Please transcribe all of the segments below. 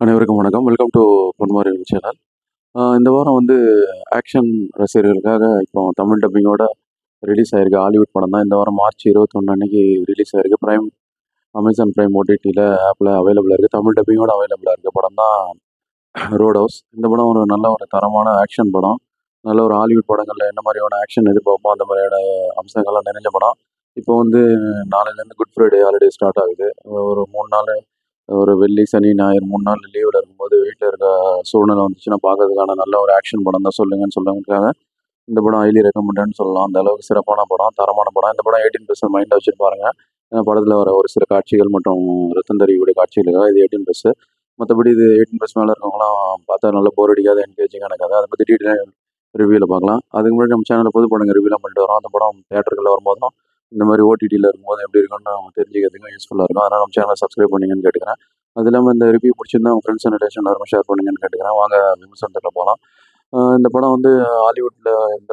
அனைவருக்கும் வணக்கம். Welcome to Ponmari channel. இந்த வாரம் வந்து ஆக்ஷன் ரசிகர்களுக்காக இப்போ தமிழ் டப்பிங்கோட ரிலீஸ் ஆயிருக்கு ஹாலிவுட் படம் தான். இந்த வாரம் மார்ச் 21 அன்னைக்கு ரிலீஸ் ஆயிருக்கு. அமேசான் பிரைம் ஓடிடியில் ஆப்பில் அவைலபிளாக இருக்குது. தமிழ் டப்பிங்கோட அவைலபிளாக இருக்க படம் தான் ரோட் ஹவுஸ். இந்த படம் ஒரு நல்ல ஒரு தரமான ஆக்ஷன் படம். நல்ல ஒரு ஹாலிவுட் படங்களில் என்ன மாதிரியான ஆக்ஷன் எதிர்பார்ப்போம் அந்த மாதிரியான அம்சங்கள்லாம் நிறைஞ்ச படம். இப்போ வந்து நாளையிலேருந்து குட் ஃப்ரைடே ஹாலிடே ஸ்டார்ட் ஆகுது. ஒரு 3 நாள், ஒரு வெள்ளி, சனி, ஞாயிறு 3 நாள் லீவில் இருக்கும்போது வீட்டில் இருக்க சூழ்நிலை வந்துச்சுன்னா பார்க்கறதுக்கான நல்ல ஒரு ஆக்ஷன் படம் தான் சொல்லுங்கிறதுக்காக இந்த படம் ஹைலி ரெக்கமெண்டட்னு சொல்லலாம். அந்த அளவுக்கு சிறப்பான படம், தரமான படம். இந்த படம் 18+ மைண்டில் வச்சுட்டு பாருங்க. ஏன்னா படத்தில் வர ஒரு சில காட்சிகள் மற்றும் ரத்தம் தெரியக்கூடிய காட்சிகளுக்காக இது 18+. மற்றபடி இது 18+ மேலே இருக்கவங்களாம் பார்த்தா நல்ல போர் அடிக்காத என்கேஜிங்கான கதை. அதை பற்றி டீட்டெயில் ரிவ்யூவில் பார்க்கலாம். அதுக்கு முன்னாடி நம்ம சேனலில் புது படங்கள் ரிவ்யூலாம் பண்ணிட்டு வரோம். அந்த படம் தேட்டருக்குள்ள வரும்போதும் இந்த மாதிரி ஓடிடியில் இருக்கும்போது எப்படி இருக்குன்னு நம்ம தெரிஞ்சுக்கிறதுக்கும் யூஸ்ஃபுல்லாக இருக்கும். அதனால் நம்ம சேனலை சப்ஸ்கிரைப் பண்ணிங்கன்னு கேட்டுக்கிறேன். அது இல்லாமல் இந்த ரிவ்யூ பிடிச்சிருந்தா உங்கள் ஃப்ரெண்ட்ஸ் அண்ட் ரிலேஷன் எல்லாருமே ஷேர் பண்ணுங்கன்னு கேட்டுக்கிறேன். வாங்க விமர்சனத்தில் போகலாம். இந்த படம் வந்து ஹாலிவுட்டில் இந்த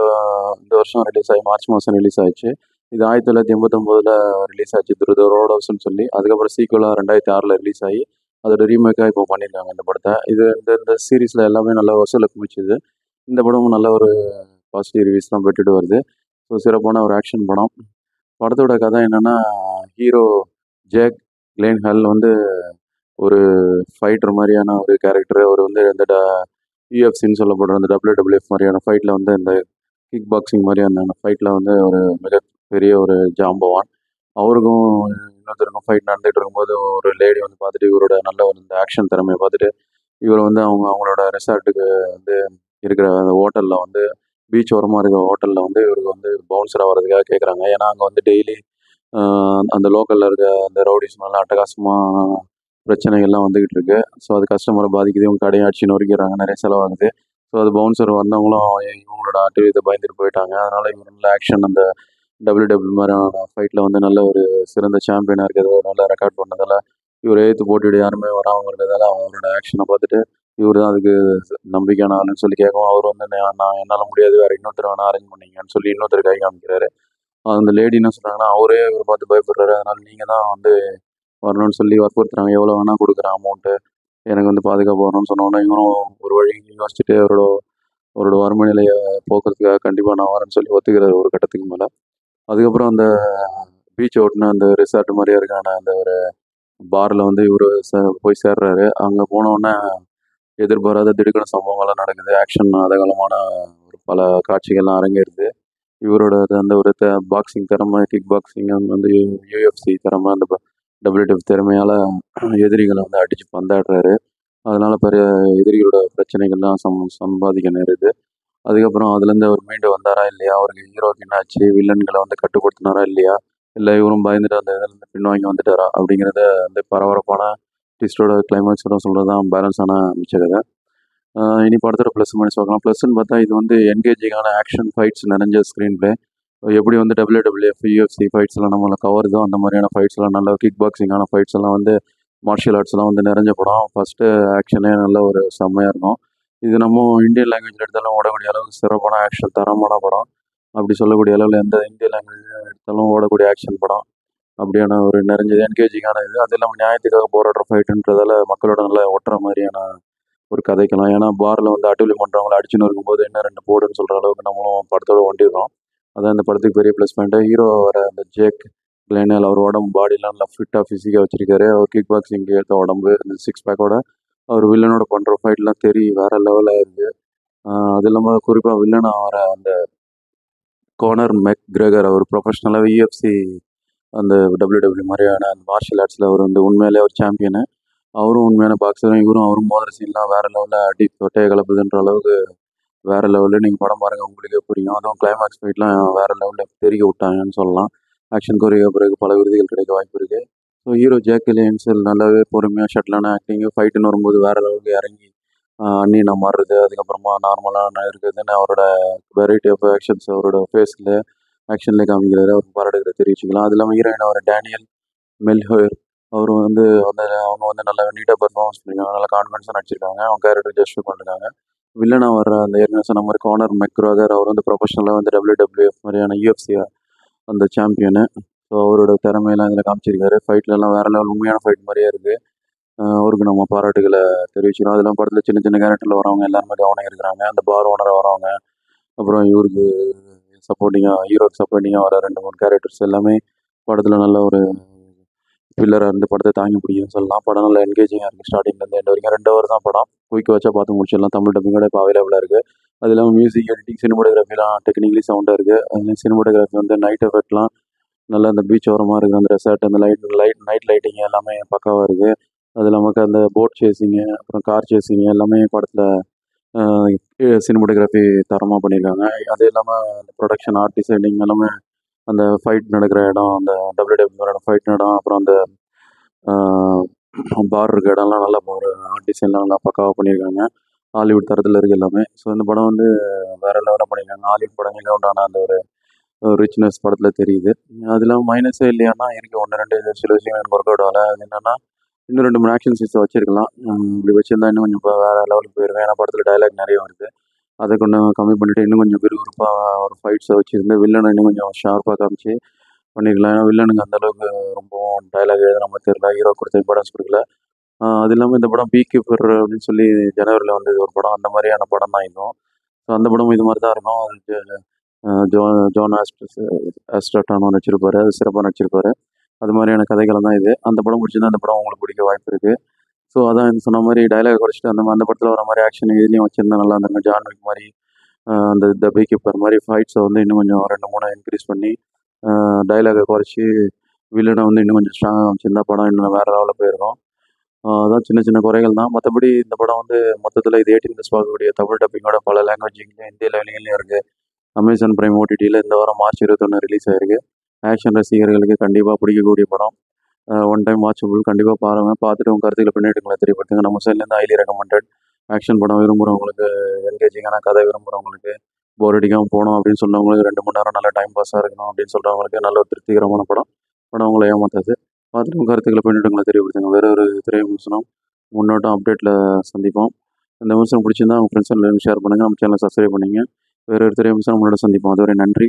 இந்த வருஷம் ரிலீஸ் ஆகி மார்ச் மாதம் ரிலீஸ் ஆயிடுச்சு. இது 1989 ரிலீஸ் ஆச்சு, தி ரோட் ஹவுஸ்ன்னு சொல்லி. அதுக்கப்புறம் சீக்குவலாக 2006 ரிலீஸ் ஆகி அதோட ரீமேக்காக இப்போ பண்ணியிருக்காங்க இந்த படத்தை. இது இந்த இந்த சீரீஸில் எல்லாமே நல்ல வசூலை குவிச்சுது. இந்த படமும் நல்ல ஒரு பாசிட்டிவ் ரிவ்யூஸ் தான் பெற்றுட்டு வருது. ஸோ சிறப்பான ஒரு ஆக்ஷன் படம். படத்தோட கதை என்னென்னா, ஹீரோ ஜேக் கிளேன்ஹால் வந்து ஒரு ஃபைட்டர் மாதிரியான ஒரு கேரக்டர். அவர் வந்து இந்த யூஎஃப்சின்னு சொல்லப்படுற அந்த டபிள்யூடபிள்யூஎஃப் மாதிரியான ஃபைட்டில் வந்து இந்த கிக் பாக்ஸிங் மாதிரி அந்த ஃபைட்டில் வந்து ஒரு மிகப்பெரிய ஒரு ஜாம்பவான். அவருக்கும் இன்னொருத்தருக்கும் ஃபைட் நடந்துகிட்டு இருக்கும்போது ஒரு லேடி வந்து பார்த்துட்டு இவரோட நல்ல ஒரு இந்த ஆக்ஷன் திறமையை பார்த்துட்டு இவர் வந்து அவங்களோட ரெசார்ட்டுக்கு வந்து இருக்கிற அந்த ஹோட்டலில் வந்து பீச் ஓரமாக இருக்கிற ஹோட்டலில் வந்து இவருக்கு வந்து பவுன்சராக வர்றதுக்காக கேட்குறாங்க. ஏன்னா அங்கே வந்து டெய்லி அந்த லோக்கலில் இருக்க அந்த ரவுடிஸ் நல்லா அட்டகாசமாக பிரச்சனைகள்லாம் வந்துக்கிட்டு இருக்கு. ஸோ அது கஸ்டமரை பாதிக்குது. இவங்க கடையை அடிச்சு நொறுக்கிறாங்க, நிறைய செலவாகுது. ஸோ அது பவுன்சர் வந்தவங்களும் இவங்களோட அட்டூழியத்தை பயந்துட்டு போயிட்டாங்க. அதனால இவர் நல்ல ஆக்ஷன் அந்த டபிள்யூடபிள்யூ மாதிரியான ஃபைட்டில் வந்து நல்ல ஒரு சிறந்த சாம்பியனாக இருக்கிறத நல்லா ரெக்கார்ட் பண்ணதால் இவர் எதிர்த்து போட்டியிட யாருமே வராமல் இருக்கிறதால அவரோட ஆக்ஷனை பார்த்துட்டு இவர் தான் அதுக்கு நம்பிக்கையான ஆளுன்னு சொல்லி கேட்கவும் அவர் வந்து நான் என்னால் முடியாது, வேறு இன்னொருத்தர் வேணால் அரேஞ்ச் பண்ணிங்கன்னு சொல்லி இன்னொருத்தர் கை காமிக்கிறாரு. அந்த லேடி என்ன சொல்கிறாங்கன்னா, அவரே இவரை பார்த்து பயப்படுறாரு. அதனால் நீங்கள் தான் வந்து வரணும்னு சொல்லி வற்புறுத்துறாங்க. எவ்வளோ வேணால் கொடுக்குறேன் அமௌண்ட்டு, எனக்கு வந்து பாதுகாப்பு வரணும்னு சொன்னோன்னே இவரும் ஒரு வழி யோசிச்சுட்டு அவரோட வறுமை நிலையை போக்குறதுக்காக கண்டிப்பாக நான் வரேன்னு சொல்லி ஒத்துக்கிறாரு ஒரு கட்டத்துக்கு மேலே. அதுக்கப்புறம் அந்த பீச் ஓட்டுன அந்த ரிசார்ட் மாதிரியே இருக்கான அந்த ஒரு பாரில் வந்து இவர் போய் சேர்றாரு. அங்கே போனோடனே எதிர்பாராத திடுக்கிடும் சம்பவங்கள்லாம் நடக்குது. ஆக்ஷன் அதகலமான ஒரு பல காட்சிகள்லாம் அரங்கேறுது. இவரோட அந்த ஒரு பாக்ஸிங் திறமை, கிக் பாக்ஸிங் வந்து யூஎஃப்சி திறமை, அந்த டபிள்யூடபிள்யூஎஃப் திறமையால் எதிரிகளை வந்து அடித்து பந்தாடுறாரு. அதனால பெரிய எதிரிகளோட பிரச்சனைகள்லாம் சம்பாதிக்க நேருது. அதுக்கப்புறம் அதுலேருந்து அவர் மீண்டு வந்தாரா இல்லையா, அவருக்கு ஹீரோக்கு என்னாச்சு, வில்லன்களை வந்து கட்டுப்படுத்தினாரா இல்லையா, இல்லை இவரும் பயந்துட்டு அந்த இதுலேருந்து பின்வாங்கி வந்துட்டாரா அப்படிங்கிறத அந்த பரபரப்பான ட்விஸ்டோட கிளைமேக்ஸோட சொல்கிறது தான் பேலன்ஸான மிச்ச கதை. இனி படத்தோட ப்ளஸ் மைனஸ் பார்க்கலாம். ப்ளஸ்ன்னு பார்த்தா இது வந்து என்கேஜிங்கான ஆக்ஷன் ஃபைட்ஸ் நிறைஞ்ச ஸ்க்ரீன் பிளே. எப்படி வந்து டபிள்யூடபிள்யூஎஃப் யூஎஃப்சி ஃபைட்ஸ் எல்லாம் நம்மளை கவருதோ அந்த மாதிரியான ஃபைட்ஸ் எல்லாம் நல்ல கிக் பாக்ஸிங்கான ஃபைட்ஸ் எல்லாம் வந்து மார்ஷியல் ஆர்ட்ஸ்லாம் வந்து நிறைஞ்ச படம். ஃபஸ்ட்டு ஆக்ஷனே நல்ல ஒரு செம்மையாக இருக்கும். இது நம்ம இந்தியன் லாங்குவேஜில் எடுத்தாலும் ஓடக்கூடிய அளவுக்கு சிறப்பான ஆக்ஷன் தரமான படம். அப்படி சொல்லக்கூடிய அளவில் எந்த இந்திய லாங்குவேஜ் எடுத்தாலும் ஓடக்கூடிய ஆக்ஷன் படம். அப்படியான ஒரு நிறைஞ்சது என்கேஜிங்கான இது. அது இல்லாமல் நியாயத்துக்காக போராடுற ஃபைட்டுன்றதால மக்களோட நல்லா ஒட்டுற மாதிரியான ஒரு கதைக்கலாம். ஏன்னா பாரில் வந்து அட்டூழியம் பண்ணுறவங்கள அடிச்சுன்னு இருக்கும்போது என்ன 2 போடுன்னு சொல்கிற அளவுக்கு நம்மளும் படத்தோட ஒண்டிடுறோம். அதான் இந்த படத்துக்கு பெரிய ப்ளஸ் பாயிண்ட்டு. ஹீரோ வர அந்த ஜேக் கிளேனல் அவர் உடம்பு பாடிலாம் நல்லா ஃபிட்டாக ஃபிசிக்காக வச்சுருக்காரு. அவர் கிக் பாக்ஸிங்க்கு ஏற்ற உடம்பு, இந்த 6 பேக்கோட அவர் வில்லனோட பண்ணுற ஃபைட்லாம் வேறு லெவலில் இருக்குது. அது இல்லாமல் குறிப்பாக வில்லனாக வர அந்த கோனர் மெக்கிரகர், அவர் ப்ரொஃபஷ்னலாகவே யூஎஃப்சி அந்த டபிள்யூடபிள்யூ மாதிரியான அந்த மார்ஷியல் ஆர்ட்ஸில் அவர் வந்து உண்மையிலே ஒரு சாம்பியனு. அவரும் உண்மையான பாக்ஸரும். அவரும் மோதிர சீன்லாம் வேறு லெவலில் அடி தொட்டையை கலப்புதுன்ற அளவுக்கு வேறு லெவலில். நீங்கள் படம் பாருங்கள் உங்களுக்கே புரியும். அதுவும் கிளைமேக்ஸ் ஃபைட்லாம் வேறு லெவலில் தெரிய விட்டாங்கன்னு சொல்லலாம். ஆக்ஷன் கொரியோகிராஃபருக்கு பல விருதுகள் கிடைக்க வாய்ப்பு இருக்குது. ஸோ ஹீரோ ஜேக் கில்லியன்ஸில் நல்லாவே பொறுமையாக ஷட்டிலான ஆக்டிங்கு, ஃபைட்டுன்னு வரும்போது வேறு லெவலுக்கு இறங்கி அந்நியனா மாறுறது, அதுக்கப்புறமா நார்மலாக இருக்கிறதுன்னு அவரோட வெரைட்டி ஆஃப் ஆக்ஷன்ஸ் அவரோட ஃபேஸில் ஆக்ஷன்லேயே காமிக்கிறாரு. அவருக்கு பாராட்டுகளை தெரிவிச்சுக்கலாம். அது இல்லாமல் ஹீரோயின் அவர் டேனியல் மெல்ஹோர், அவர் வந்து அவங்க வந்து நல்லா நீட்டாக பெர்ஃபார்மன்ஸ் பண்ணியிருக்காங்க. நல்லா கான்ஃபிடன்ஸாக நடிச்சிருக்காங்க. அவங்க கேரக்டர் ஜஸ்டிஃபை பண்ணிருக்காங்க. வில்லனாக வர்ற அந்த ஏற்கனவே சொன்ன மாதிரி கானர் மெக்கிரகர், அவர் வந்து ப்ரொஃபஷனலாக வந்து டபிள்யூடபிள்யூஎஃப் மாதிரியான யூஎஃப்சி அந்த சாம்பியனு. ஸோ அவரோட திறமையெல்லாம் இதில் காமிச்சிருக்காரு. ஃபைட்லலாம் வேறு லெவல் உண்மையான ஃபைட் மாதிரியே இருக்குது. அவருக்கு நம்ம பாராட்டுகளை தெரிவிச்சுக்கிறோம். அதெல்லாம் படத்தில் சின்ன சின்ன கேரக்டரில் வரவங்க எல்லாருமே கவனம் இருக்கிறாங்க. அந்த பார் ஓனராக வரவங்க, அப்புறம் இவருக்கு சப்போர்ட்டிங்காக ஹீரோக்கு சப்போர்ட்டிங்காக வர 2 3 கேரக்டர்ஸ் எல்லாமே படத்தில் நல்ல ஒரு பில்லராக இருந்து படத்தை தாங்கி பிடிக்கும்னு சொல்லலாம். படம் நல்லா என்கேஜிங்காக இருக்குது. ஸ்டார்டிங்லேருந்து எண்ட் வரைக்கும் 2 ஹவர் தான் படம். குயிக்க வச்சா பார்த்து முடிச்சிடலாம். தமிழ் டப்பிங்கோட இப்போ அவைலபிளாக இருக்குது. அது இல்லாமல் மியூசிக் எடிட்டிங், சினிமோட்டோகிராஃபிலாம் டெக்னிக்கலி சவுண்டாக இருக்குது. அதுலேயும் சினிமோட்டோகிராஃபி வந்து நைட் எஃபெக்ட்லாம் நல்லா அந்த பீச் ஓரமாக இருக்குது. அந்த ரெசார்ட், அந்த நைட் லைட்டிங் எல்லாமே பக்காவாக இருக்குது. அது இல்லாமல் அந்த போட் சேசிங்கு, அப்புறம் கார் சேசிங்கு எல்லாமே படத்தில் சினிமோட்டோகிராஃபி தரமாக பண்ணியிருக்காங்க. அது இல்லாமல் அந்த ப்ரொடக்ஷன், ஆர்ட் டிசைனிங் எல்லாமே அந்த ஃபைட் நடக்கிற இடம், அந்த WWE ஃபைட் இடம், அப்புறம் அந்த பார் இருக்க இடம்லாம் நல்லா ஒரு ஆர்ட் டிசைன்லாம் நல்லா பக்காவாக பண்ணியிருக்காங்க. ஹாலிவுட் தரத்தில் இருக்குது எல்லாமே. ஸோ இந்த படம் வந்து வேறு லெவலில் பண்ணியிருக்காங்க. ஹாலிவுட் படங்களுக்கு உண்டான அந்த ஒரு ரிச்னஸ் படத்தில் தெரியுது. அது இல்லாமல் மைனஸே இல்லையானா இருக்குது. 1 2 சில விஷயங்கள் எனக்கு ஒர்க் அவுட் ஆகல. அது என்னென்னா, இன்னும் 2 3 ஆக்ஷன் சீன்ஸை வச்சிருக்கலாம். இப்படி வச்சிருந்தா இன்னும் கொஞ்சம் வேறு லெவலுக்கு போயிருக்கும். ஏன்னா படத்தில் டயலாக் நிறைய வருது. அதை கொஞ்சம் கம்மி பண்ணிவிட்டு இன்னும் கொஞ்சம் விறுவிறுப்பாக ஒரு ஃபைட்ஸை வச்சுருந்து வில்லனை இன்னும் கொஞ்சம் ஷார்ப்பாக காமிச்சு பண்ணியிருக்கலாம். ஏன்னா வில்லனுக்கு அந்தளவுக்கு ரொம்பவும் டயலாக் எழுதுன மாதிரி தெரியல. ஹீரோ கொடுத்த இம்பார்ட்டன்ஸ் கொடுக்கல. அது இல்லாமல் இந்த படம் பீ கீப்பர் அப்படின்னு சொல்லி ஜனவரியில் வந்தது ஒரு படம். அந்த மாதிரியான படம் தான் இதுவும். ஸோ அந்த படமும் இது மாதிரி தான் இருக்கும். அதுக்கு ஜோன் ஆஸ்ட்ராட்டானோ நடிச்சிருப்பாரு. அது சிறப்பாக நடிச்சிருப்பாரு. அது மாதிரியான கதைகளை தான் இது. அந்த படம் பிடிச்சிருந்தா அந்த படம் உங்களுக்கு பிடிக்க வாய்ப்பு இருக்குது. ஸோ அதான் சொன்ன மாதிரி டயலாக் குறைச்சிட்டு அந்த படத்தில் வர மாதிரி ஆக்ஷன் இதுலேயும் வச்சுருந்தா நல்லா இருந்தாங்க. ஜான் விக் மாதிரி, அந்த த பீ கீப்பர் மாதிரி ஃபைட்ஸை வந்து இன்னும் கொஞ்சம் 2 3 இன்க்ரீஸ் பண்ணி டயலாகை குறைச்சி வில்லனை வந்து இன்னும் கொஞ்சம் ஸ்ட்ராங்காக வச்சுருந்தா படம் இன்னும் வேறு லெவலில் போயிருக்கும். அதான் சின்ன சின்ன குறைகள் தான். மற்றபடி இந்த படம் வந்து மொத்தத்தில் இது 18+ பார்க்கக்கூடிய தமிழ் டப்பிங்கோட பல லாங்குவேஜ்லையும் இந்திய லாங்குவேஜ்லையும் இருக்குது. அமேசான் பிரைம் ஓடிடியில் இந்த வாரம் மார்ச் 21 ரிலீஸ் ஆயிருக்கு. ஆக்ஷன் ரசிகர்களுக்கு கண்டிப்பாக பிடிக்கக்கூடிய படம். One time watchable. கண்டிப்பாக பாருங்கள். பார்த்துட்டு உங்கள் கருத்துக்களை பின்னேட்டுங்களை தெரியப்படுத்துங்க. நம்ம சைட்லேருந்து ஹைலி ரெக்கமெண்டட். ஆக்ஷன் படம் விரும்புகிறவங்களுக்கு, என்கேஜிங்கான கதை விரும்புகிறவங்களுக்கு, போர் அடிக்காமல் போகணும் அப்படின்னு சொன்னவங்களுக்கு, 2 மணி நேரம் நல்லா டைம் பாஸாக இருக்கணும் அப்படின்னு சொல்கிறவங்களுக்கு நல்ல ஒரு திருப்திகரமான படம். படம் உங்களை ஏமாத்தாது. பார்த்துட்டு உங்கள் கருத்துக்களை பின்னேட்டுங்களை தெரியப்படுத்துங்க. வேறு ஒரு திரை விமர்சனம், முன்னோட்டம், அப்டேட்டில் சந்திப்போம். இந்த விமர்சனம் பிடிச்சிருந்தா உங்கள் ஃப்ரெண்ட்ஸ் ஷேர் பண்ணுங்கள். நம்ம சேனலை சப்ஸ்கிரைப் பண்ணிங்க. வேறு ஒரு திரை விமர்சனம் முன்னோட சந்திப்போம். அதுவரை நன்றி.